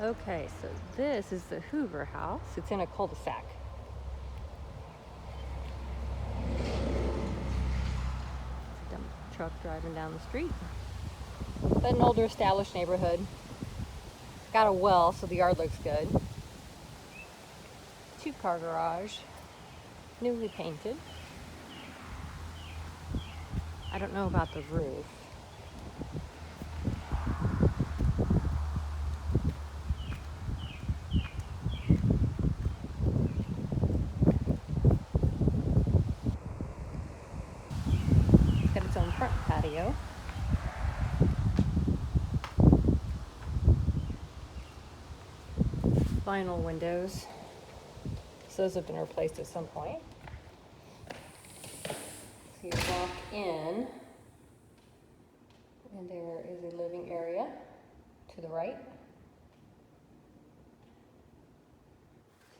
Okay, so this is the Hoover house. It's in a cul-de-sac. Dump truck driving down the street. But an older established neighborhood. Got a well, so the yard looks good. 2-car garage. Newly painted. I don't know about the roof. It's got its own front patio. Vinyl windows. So those have been replaced at some point. So you walk in, and there is a living area to the right.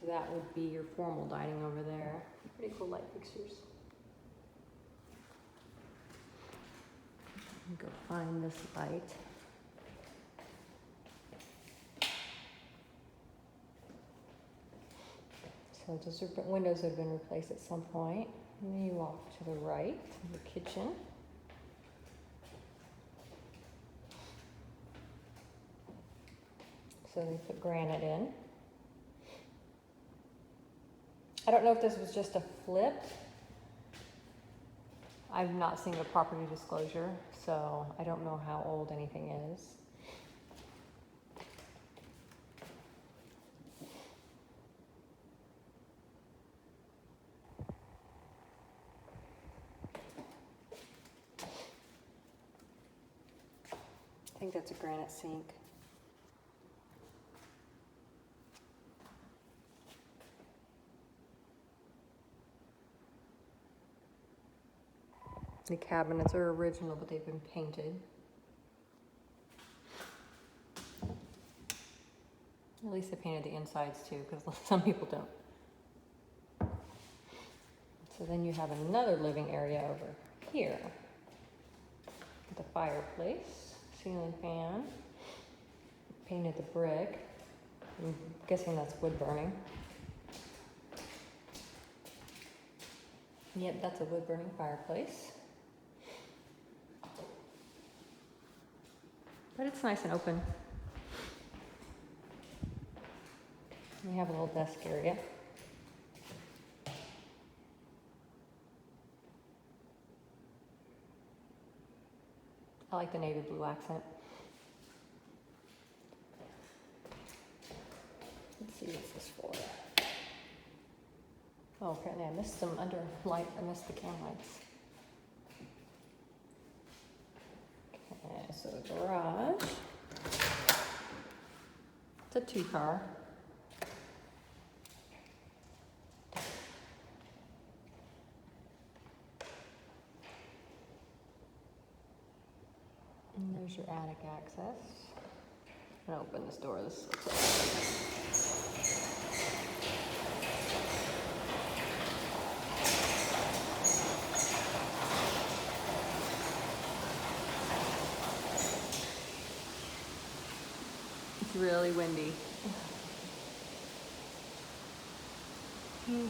So that would be your formal dining over there. Pretty cool light fixtures. Go find this light. So those are windows that have been replaced at some point. And then you walk to the right, the kitchen. So they put granite in. I don't know if this was just a flip. I've not seen the property disclosure, so I don't know how old anything is. I think that's a granite sink. The cabinets are original, but they've been painted. At least they painted the insides too, because some people don't. So then you have another living area over here. The fireplace, ceiling fan, painted the brick. I'm guessing that's wood burning. Yep, that's a wood burning fireplace. But it's nice and open. We have a little desk area. I like the navy blue accent. Let's see what's this for. Oh, apparently I missed some under light. I missed the can lights. Okay, so the garage. It's a 2-car. And there's your attic access. I'm gonna open this door. This looks like it's really windy. Okay.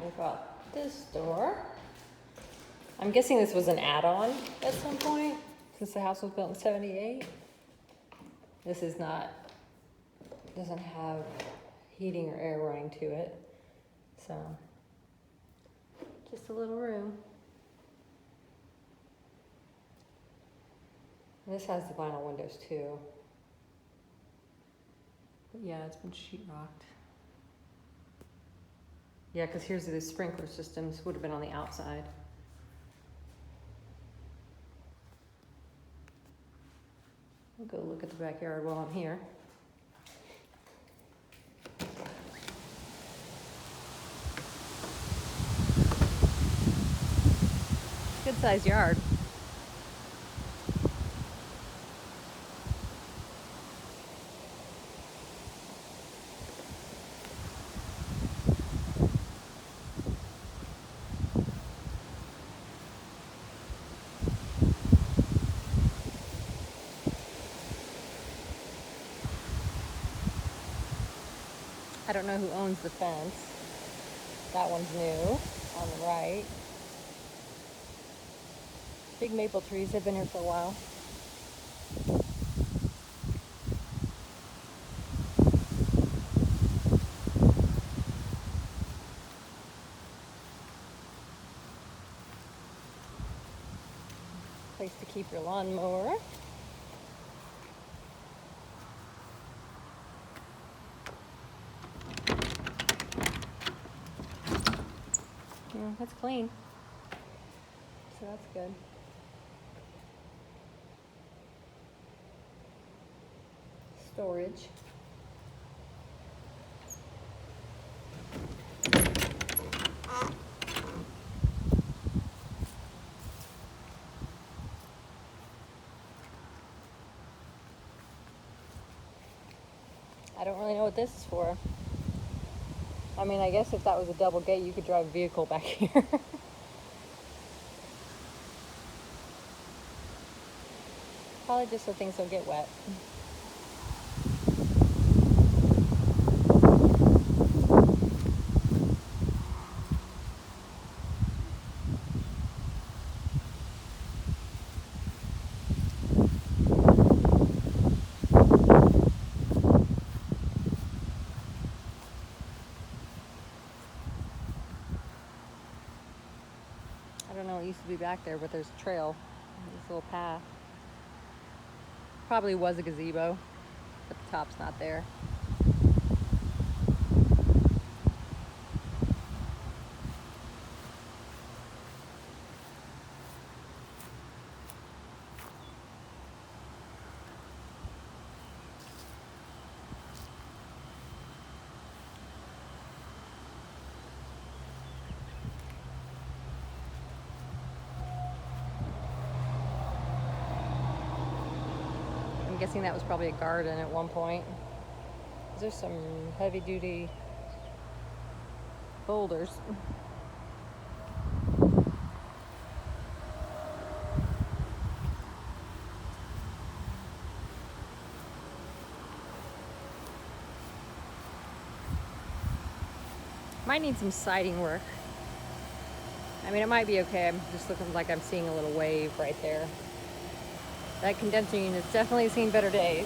We've got this door. I'm guessing this was an add-on at some point, since the house was built in 78. This is not, doesn't have heating or air running to it. So, just a little room. This has the vinyl windows too. But yeah, it's been sheetrocked. Yeah, because here's the sprinkler systems, would have been on the outside. We'll go look at the backyard while I'm here. Good sized yard. don't know who owns the fence. That one's new on the right. Big maple trees, they've been here for a while. Place to keep your lawnmower. Yeah, that's clean. So that's good. Storage. I don't really know what this is for. I mean, I guess if that was a double gate, you could drive a vehicle back here. Probably just so things don't get wet. I don't know what used to be back there, but there's a trail, this little path. Probably was a gazebo, but the top's not there. I'm guessing that was probably a garden at one point. There's some heavy-duty boulders. Might need some siding work. I mean, it might be okay. I'm just looking like I'm seeing a little wave right there. That condenser unit's definitely seen better days.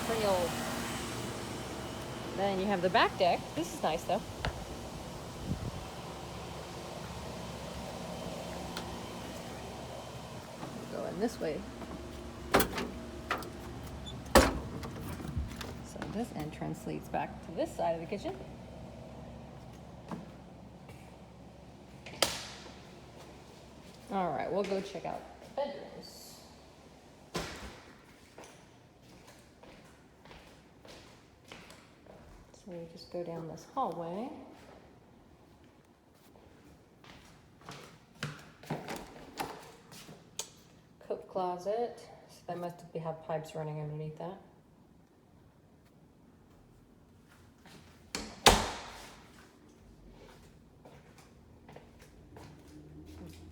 Pretty old. Then you have the back deck. This is nice though. Go in this way. So this entrance leads back to this side of the kitchen. All right, we'll go check out the bedrooms. So we just go down this hallway. Coat closet. So that must have pipes running underneath that.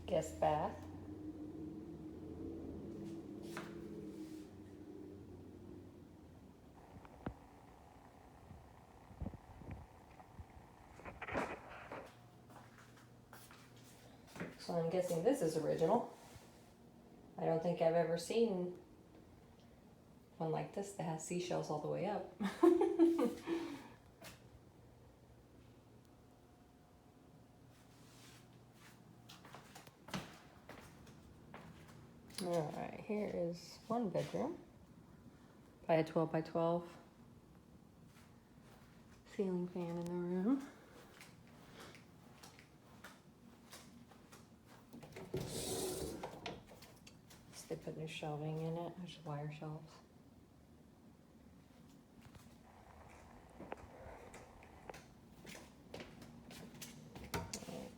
Guest bath. So I'm guessing this is original. I don't think I've ever seen one like this that has seashells all the way up. All right, here is one bedroom by a 12 by 12 ceiling fan in the room. So they put new shelving in it. There's wire shelves.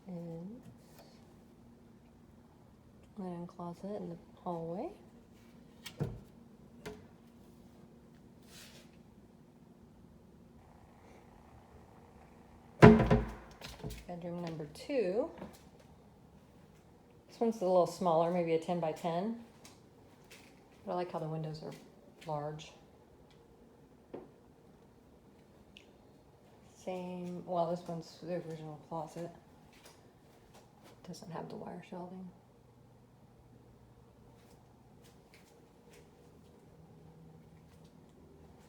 And linen closet in the hallway. Bedroom number 2. This one's a little smaller, maybe a 10 by 10. But I like how the windows are large. Same, well, this one's the original closet. Doesn't have the wire shelving.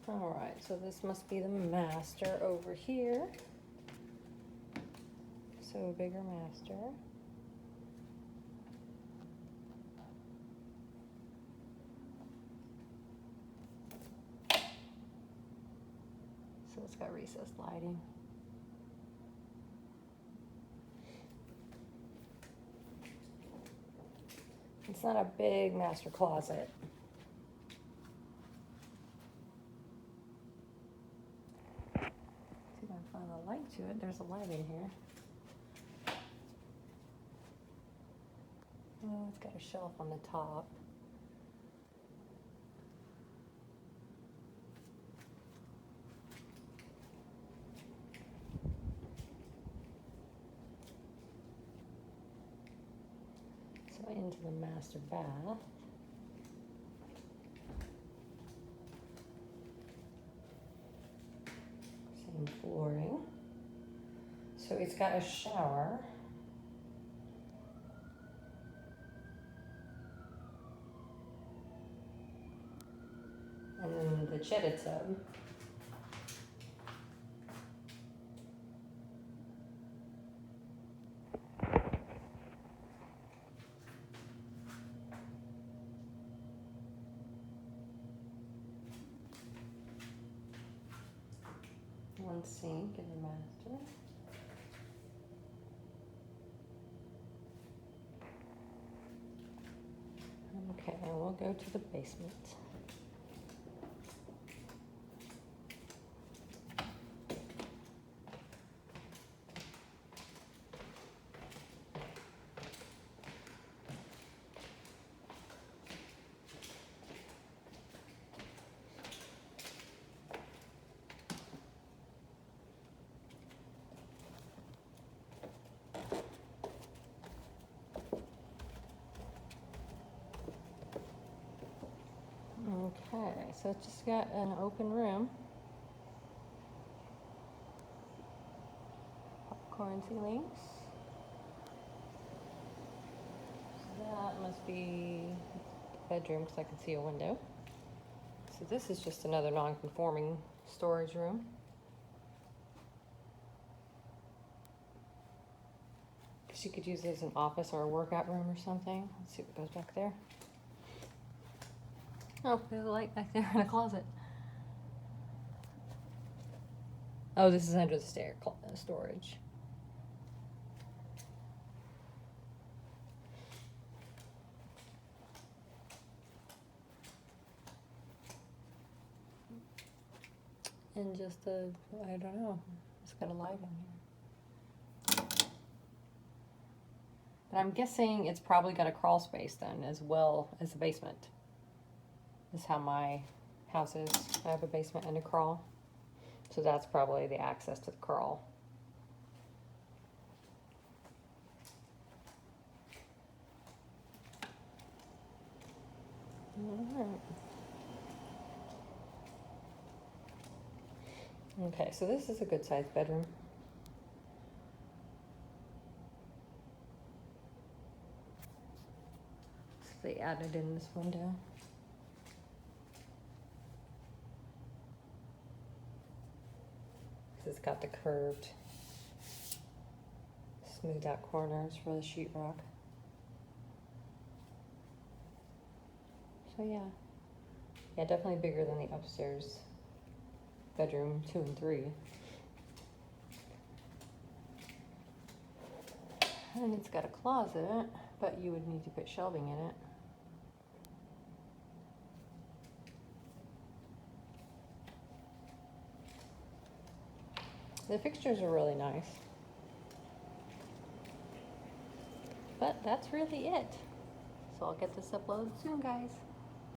All right, so this must be the master over here. So a bigger master. So it's got recessed lighting. It's not a big master closet. See if I can find the light to it. There's a light in here. Oh, it's got a shelf on the top. So into the master bath. Same flooring. So it's got a shower. And then the cheddar tub. One sink in the master. Okay, and we'll go to the basement. Okay, so it's just got an open room. Popcorn ceilings. So that must be the bedroom because I can see a window. So this is just another non-conforming storage room. Because you could use it as an office or a workout room or something. Let's see what goes back there. Oh, there's a light back there in a closet. Oh, this is under the storage. And just I don't know, it's got a light in here. But I'm guessing it's probably got a crawl space then, as well as the basement. Is how my house is. I have a basement and a crawl. So that's probably the access to the crawl. Alright. Okay, so this is a good sized bedroom. So they added in this window. It's got the curved, smoothed out corners for the sheetrock. So yeah, definitely bigger than the upstairs bedroom 2 and 3. And it's got a closet, but you would need to put shelving in it. The fixtures are really nice. But that's really it. So I'll get this uploaded soon, guys.